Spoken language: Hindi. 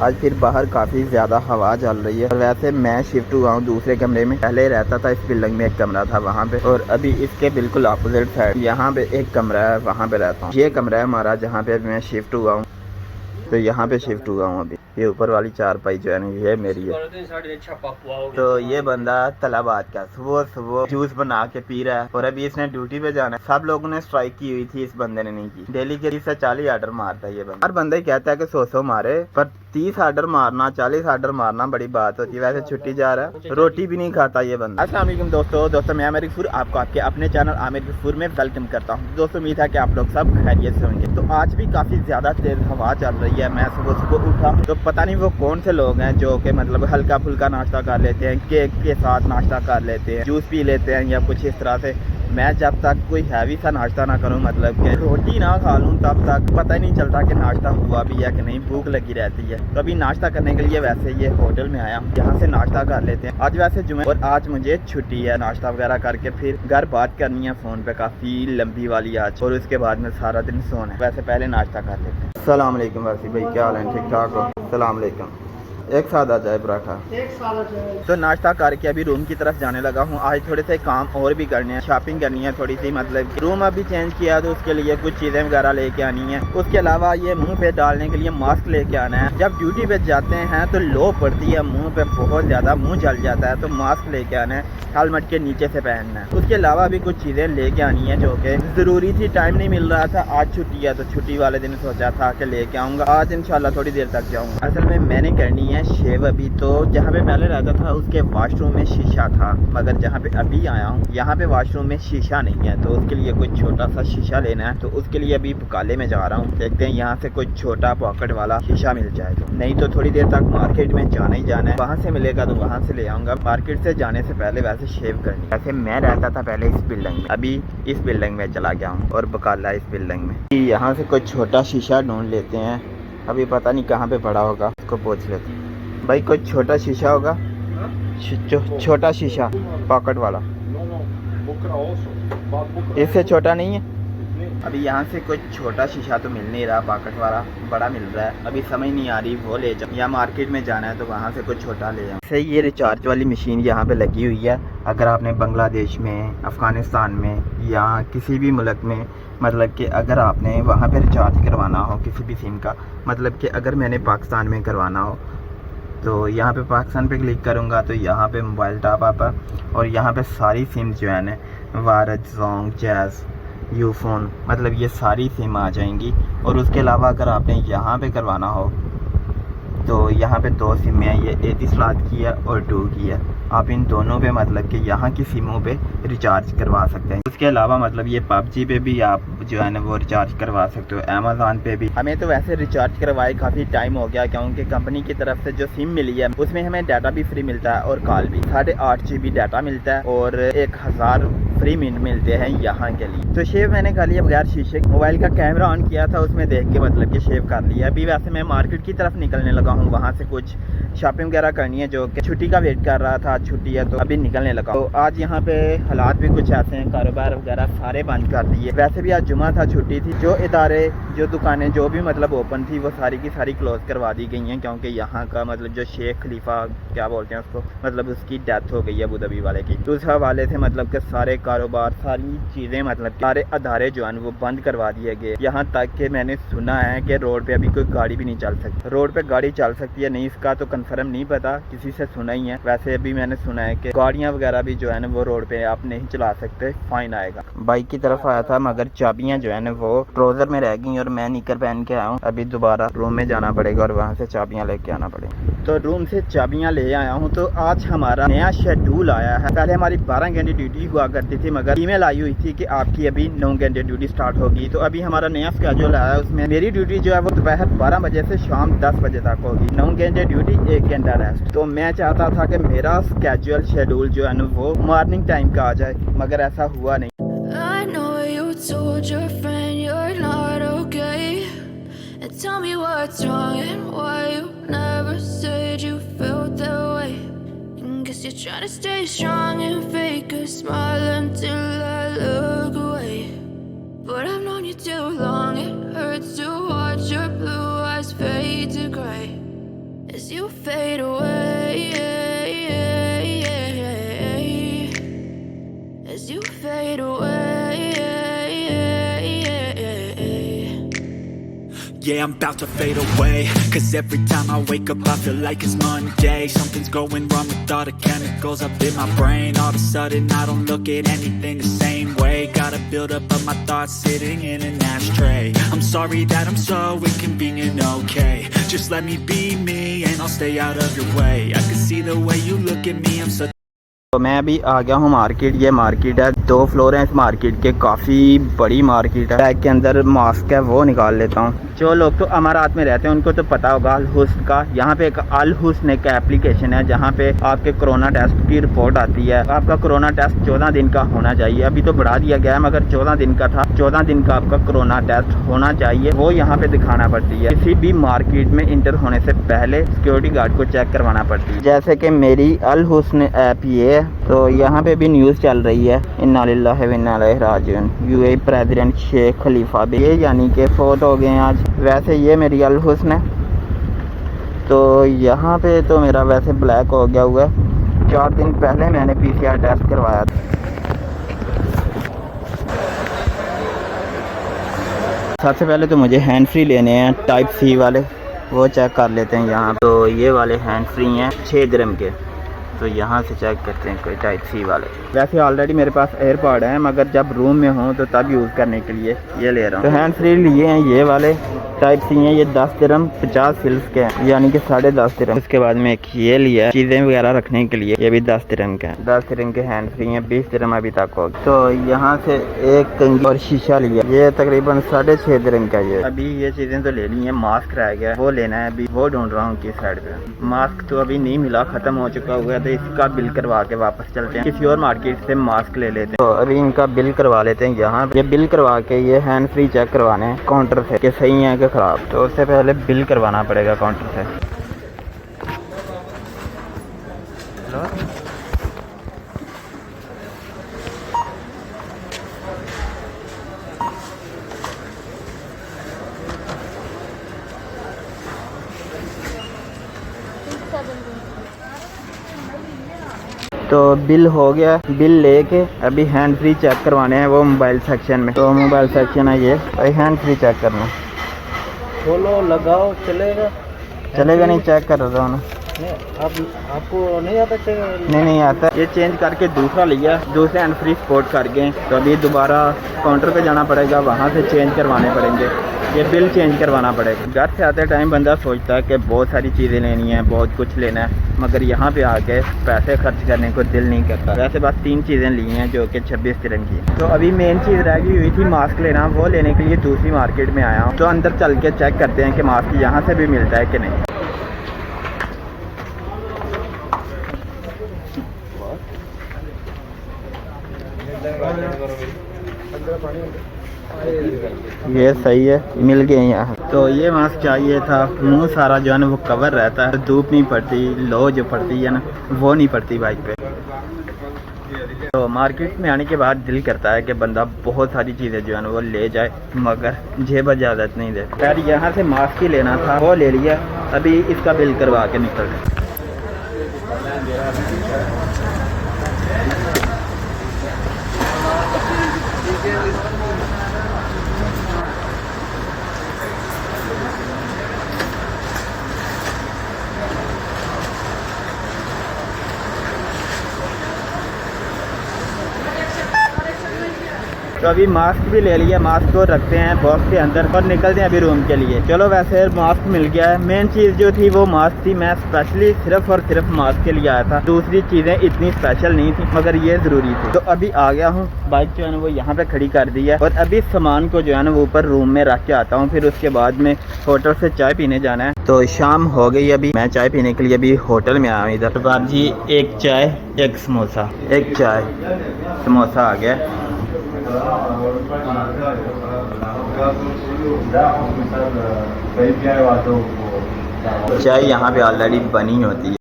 आज फिर बाहर काफ़ी ज़्यादा हवा चल रही है। और वैसे मैं शिफ्ट हुआ हूँ दूसरे कमरे में। पहले रहता था इस बिल्डिंग में, एक कमरा था वहाँ पे, और अभी इसके बिल्कुल अपोजिट साइड यहाँ पे एक कमरा है, वहाँ पे रहता हूँ। ये कमरा है हमारा जहाँ पे मैं शिफ्ट हुआ हूँ, तो यहाँ पे शिफ्ट हुआ हूँ अभी। ये ऊपर वाली चारपाई जो है ना, ये मेरी है। तो ये बंदा तलाबाद का सुबह सुबह जूस बना के पी रहा है, और अभी इसने ड्यूटी पे जाना है। सब लोगों ने स्ट्राइक की हुई थी, इस बंदे ने नहीं की। डेली के 30 से 40 ऑर्डर मारता है ये बंदा। हर बंदा ही कहता है कि 100 मारे, पर 30 ऑर्डर मारना, 40 ऑर्डर मारना बड़ी बात होती है। वैसे छुट्टी जा रहा है, रोटी भी नहीं खाता ये बंदा। अस्सलाम वालेकुम दोस्तों मैं आमिर गफूर आपको आपके अपने चैनल आमिर गफूर में वेलकम करता हूँ। दोस्तों उम्मीद है कि आप लोग सब खैरियत से होंगे। तो आज भी काफी ज्यादा तेज हवा चल रही है। मैं सुबह सुबह उठा तो पता नहीं वो कौन से लोग हैं जो कि मतलब हल्का फुल्का नाश्ता कर लेते हैं, केक के साथ नाश्ता कर लेते हैं, जूस पी लेते हैं या कुछ इस तरह से। मैं जब तक कोई हैवी सा नाश्ता ना करूं, मतलब कि रोटी ना खा लूं, तब तक पता ही नहीं चलता कि नाश्ता हुआ भी है कि नहीं। भूख लगी रहती है। तो अभी नाश्ता करने के लिए वैसे ये होटल में आया, यहाँ से नाश्ता कर लेते हैं। आज वैसे जुमे और आज मुझे छुट्टी है। नाश्ता वगैरह करके फिर घर बात करनी है फ़ोन पे, काफ़ी लंबी वाली आज, और उसके बाद में सारा दिन सोना है। वैसे पहले नाश्ता कर लेते हैं। अस्सलाम वालेकुम वासी भाई, क्या हाल है? ठीक ठाक हो? अस्सलाम वालेकुम। एक साथ आ जाए पराठा। तो नाश्ता करके अभी रूम की तरफ जाने लगा हूँ। आज थोड़े से काम और भी करने हैं, शॉपिंग करनी है थोड़ी सी, मतलब रूम अभी चेंज किया तो उसके लिए कुछ चीज़ें वगैरह लेके आनी है। उसके अलावा ये मुंह पे डालने के लिए मास्क लेके आना है। जब ड्यूटी पे जाते हैं तो लो पड़ती है मुंह पे, बहुत ज़्यादा मुंह जल जाता है, तो मास्क लेके आना है, हेलमेट के नीचे से पहनना है। उसके अलावा भी कुछ चीज़ें लेके आनी है जो कि ज़रूरी थी, टाइम नहीं मिल रहा था। आज छुट्टी है तो छुट्टी वाले दिन सोचा था कि लेके आऊँगा। आज इंशाल्लाह थोड़ी देर तक जाऊँगा। असल में मैंने करनी है शेव। अभी तो जहाँ पे पहले रहता था उसके वॉशरूम में शीशा था, मगर जहाँ पे अभी आया हूँ यहाँ पे वॉशरूम में शीशा नहीं है, तो उसके लिए कोई छोटा सा शीशा लेना है। तो उसके लिए अभी बकाले में जा रहा हूँ, देखते हैं यहाँ से कोई छोटा पॉकेट वाला शीशा मिल जाए तो। नहीं तो थोड़ी देर तक मार्केट में जाना ही जाना है, वहाँ से मिलेगा तो वहाँ से ले आऊँगा। मार्केट से जाने से पहले वैसे शेव करनी। वैसे मैं रहता था पहले इस बिल्डिंग में, अभी इस बिल्डिंग में चला गया हूँ, और बकाला इस बिल्डिंग में। यहाँ से कोई छोटा शीशा ढूंढ लेते हैं। अभी पता नहीं कहाँ पे पड़ा होगा, उसको पूछ लेते हैं। भाई कोई छोटा शीशा होगा? छोटा शीशा पॉकेट वाला, इससे छोटा नहीं है? अभी यहाँ से कोई छोटा शीशा तो मिल नहीं रहा, पॉकेट वाला बड़ा मिल रहा है। अभी समझ नहीं आ रही वो ले जाऊँ या मार्केट में जाना है तो वहाँ से कोई छोटा ले जाऊँ। सही, ये रिचार्ज वाली मशीन यहाँ पे लगी हुई है। अगर आपने बांग्लादेश में, अफ़गानिस्तान में या किसी भी मुल्क में, मतलब कि अगर आपने वहाँ पे रिचार्ज करवाना हो किसी भी सिम का, मतलब कि अगर मैंने पाकिस्तान में करवाना हो तो यहाँ पे पाकिस्तान पे क्लिक करूँगा तो यहाँ पे मोबाइल टॉप आता, और यहाँ पे सारी सिम जो है ना, वारज, जोंग, जैज़, यूफोन, मतलब ये सारी सिम आ जाएंगी। और उसके अलावा अगर आपने यहाँ पे करवाना हो तो यहाँ पे 2 सिम हैं, ये एतिसलात की है और 2 की है। आप इन दोनों पे मतलब कि यहाँ की सिमों पे रिचार्ज करवा सकते हैं। उसके अलावा मतलब ये PUBG पे भी आप जो है ना वो रिचार्ज करवा सकते हो, अमेज़ॉन पे भी। हमें तो वैसे रिचार्ज करवाए काफ़ी टाइम हो गया, क्योंकि कंपनी की तरफ से जो सिम मिली है उसमें हमें डाटा भी फ्री मिलता है और कॉल भी। 8.5 GB डाटा मिलता है और 1000 फ्री मिनट मिलते हैं यहाँ के लिए। तो शेव मैंने कर लिया बगैर शीशे। मोबाइल का कैमरा ऑन किया था, उसमें देख के मतलब कि शेव कर लिया। अभी वैसे मैं मार्केट की तरफ निकलने लगा हूँ, वहाँ से कुछ शॉपिंग वगैरह करनी है, जो कि छुट्टी का वेट कर रहा था। छुट्टी है तो अभी निकलने लगा। तो आज यहाँ पे हालात भी कुछ ऐसे हैं, कारोबार वगैरह सारे बंद कर दिए। वैसे भी आज जुमा था, छुट्टी थी। जो इदारे, जो दुकानें जो भी मतलब ओपन थी वो सारी की सारी क्लोज करवा दी गई हैं, क्योंकि यहाँ का मतलब जो शेख खलीफा क्या बोलते हैं उसको, मतलब उसकी डेथ हो गई है अबू धाबी वाले की। तो उस हवाले से मतलब कि सारे कारोबार, सारी चीज़ें, मतलब सारे अदारे जो हैं वो बंद करवा दिए गए। यहाँ तक कि मैंने सुना है कि रोड पे अभी कोई गाड़ी भी नहीं चल सकती। रोड पे गाड़ी चल सकती है नहीं, इसका तो कंफर्म नहीं पता, किसी से सुना ही है। वैसे अभी मैंने सुना है कि गाड़ियाँ वगैरह भी जो है ना वो रोड पे आप नहीं चला सकते, फाइन आएगा। बाइक की तरफ आया था मगर चाबियाँ जो है ना वो ट्राउजर में रह गई, और मैं निकर पहन के आया हूँ। अभी दोबारा रूम में जाना पड़ेगा और वहाँ से चाबियाँ लेके आना पड़ेगा। तो रूम से चाबियाँ ले आया हूँ। तो आज हमारा नया शेड्यूल आया है। पहले हमारी 12 घंटे ड्यूटी हुआ करती थी, मगर ईमेल आई हुई थी कि आपकी अभी 9 घंटे ड्यूटी स्टार्ट होगी। तो अभी हमारा नया स्केड्यूल आया है, उसमें मेरी ड्यूटी जो है वो दोपहर 12 बजे से शाम 10 बजे तक होगी। 9 घंटे ड्यूटी, 1 घंटा रेस्ट। तो मैं चाहता था कि मेरा स्केड्यूल शेड्यूल जो है ना वो मॉर्निंग टाइम का आ जाए, मगर ऐसा हुआ नहीं। Tell me what's wrong and why you never said you felt that way. Guess you're trying to stay strong and fake a smile until I look away. But I've known you too long, it hurts to watch your blue eyes fade to gray. as you fade away, as you fade away. Yeah, I'm about to fade away, cause every time I wake up I feel like it's Monday. Something's going wrong with all the chemicals up in my brain. All of a sudden I don't look at anything the same way. Gotta build up of my thoughts sitting in an ashtray. I'm sorry that I'm so inconvenient, okay. Just let me be me and I'll stay out of your way. I can see the way you look at me, I'm so. तो मैं अभी आ गया हूँ मार्केट। ये मार्केट है, 2 फ्लोर हैं इस मार्केट के, काफ़ी बड़ी मार्केट है। बैग के अंदर मास्क है वो निकाल लेता हूँ। जो लोग तो अमारात में रहते हैं उनको तो पता होगा अल हुस्न का। यहाँ पे एक अल हुस्न एक एप्लीकेशन है जहाँ पे आपके कोरोना टेस्ट की रिपोर्ट आती है। आपका कोरोना टेस्ट 14 दिन का होना चाहिए। अभी तो बढ़ा दिया गया है मगर 14 दिन का था। 14 दिन का आपका कोरोना टेस्ट होना चाहिए, वो यहाँ पे दिखाना पड़ती है। किसी भी मार्केट में इंटर होने से पहले सिक्योरिटी गार्ड को चेक करवाना पड़ती है। जैसे कि मेरी अल हुस्न ऐप ये है, तो यहाँ पे भी न्यूज़ चल रही है इन्ना लिल्लाहि व इन्ना इलैहि राजिऊन। यूएई प्रेसिडेंट शेख खलीफा भी ये यानी कि फोत हो गए हैं आज। वैसे ये मेरी अल हुस्न है। तो यहाँ पे तो मेरा वैसे ब्लैक हो गया हुआ है। 4 दिन पहले मैंने PCR टेस्ट करवाया था। सबसे पहले तो मुझे हैंड फ्री लेने हैं टाइप C वाले, वो चेक कर लेते हैं यहाँ। तो ये वाले हैंड फ्री हैं 6 दिरहम के। तो यहाँ से चेक करते हैं कोई टाइप C वाले। वैसे ऑलरेडी मेरे पास एयरपॉड है मगर जब रूम में हूँ तो तब यूज़ करने के लिए ये ले रहा हूँ। तो हैंड फ्री लिए हैं ये वाले टाइप C हैं। ये 10 दिरहम 50 फिल्स के हैं, यानी कि 10.5 दिरहम। उसके बाद में एक ये लिया है चीज़ें वगैरह रखने के लिए, ये भी 10 दिरहम के हैं। 10 दिरहम के हैंड फ्री हैं, 20 दिरहम अभी तक हो गए। तो यहाँ से एक कंघी और शीशा लिया, ये तकरीबन 6.5 दिरहम का। ये अभी ये चीज़ें तो ले ली हैं। मास्क रह गया वो लेना है, अभी वो ढूंढ रहा हूँ किस साइड पे। मास्क तो अभी नहीं मिला, ख़त्म हो चुका हुआ है। तो इसका बिल करवा के वापस चलते हैं, किसी और मार्केट से मास्क ले लेते हैं। तो अभी इनका बिल करवा लेते हैं यहाँ। ये बिल करवा के ये हैंड फ्री चेक करवाने हैं काउंटर से कि सही है कि ख़राब। तो उससे पहले बिल करवाना पड़ेगा काउंटर से। तो बिल हो गया, बिल लेके अभी हैंड फ्री चेक करवाने हैं वो मोबाइल सेक्शन में। तो मोबाइल सेक्शन है ये, हैंड फ्री चेक करना। खोलो लगाओ, चलेगा चलेगा नहीं, चेक कर रहा हूँ। आपको नहीं आता? नहीं आता। ये चेंज करके दूसरा लिया, दूसरे हैंड फ्री सपोर्ट कर गए। तो अभी दोबारा काउंटर पे जाना पड़ेगा, वहाँ से चेंज करवाने पड़ेंगे। ये बिल चेंज करवाना पड़ेगा। घर से आते टाइम बंदा सोचता है कि बहुत सारी चीज़ें लेनी है, बहुत कुछ लेना है, मगर यहाँ पे आके पैसे खर्च करने को दिल नहीं करता। वैसे बस 3 चीज़ें ली हैं जो कि 26 दिरहम की। तो अभी मेन चीज़ रह गई हुई थी मास्क लेना, वो लेने के लिए दूसरी मार्केट में आया हूँ। तो अंदर चल के चेक करते हैं कि मास्क यहाँ से भी मिलता है कि नहीं। ये सही है, मिल गए यहाँ। तो ये मास्क चाहिए था। मुंह सारा जो है ना वो कवर रहता है, धूप नहीं पड़ती, लो जो पड़ती है ना वो नहीं पड़ती बाइक पे। तो मार्केट में आने के बाद दिल करता है कि बंदा बहुत सारी चीज़ें जो है ना वो ले जाए, मगर जेब इजाज़त नहीं दे। खैर यहाँ से मास्क ही लेना था, वो ले लिया। अभी इसका बिल करवा के निकल रहे। तो अभी मास्क भी ले लिया, मास्क को रखते हैं बॉक्स के अंदर और निकलते हैं अभी रूम के लिए। चलो वैसे मास्क मिल गया है। मेन चीज़ जो थी वो मास्क थी। मैं स्पेशली सिर्फ और सिर्फ मास्क के लिए आया था, दूसरी चीज़ें इतनी स्पेशल नहीं थी मगर ये ज़रूरी थी। तो अभी आ गया हूँ, बाइक जो है ना वो यहाँ पे खड़ी कर दी है और अभी सामान को जो है ना वो ऊपर रूम में रख के आता हूँ। फिर उसके बाद में होटल से चाय पीने जाना है। तो शाम हो गई, अभी मैं चाय पीने के लिए अभी होटल में आया हूँ इधर। तो बाप जी एक चाय एक समोसा, एक चाय समोसा आ गया। चाय यहाँ पे ऑलरेडी बनी होती है।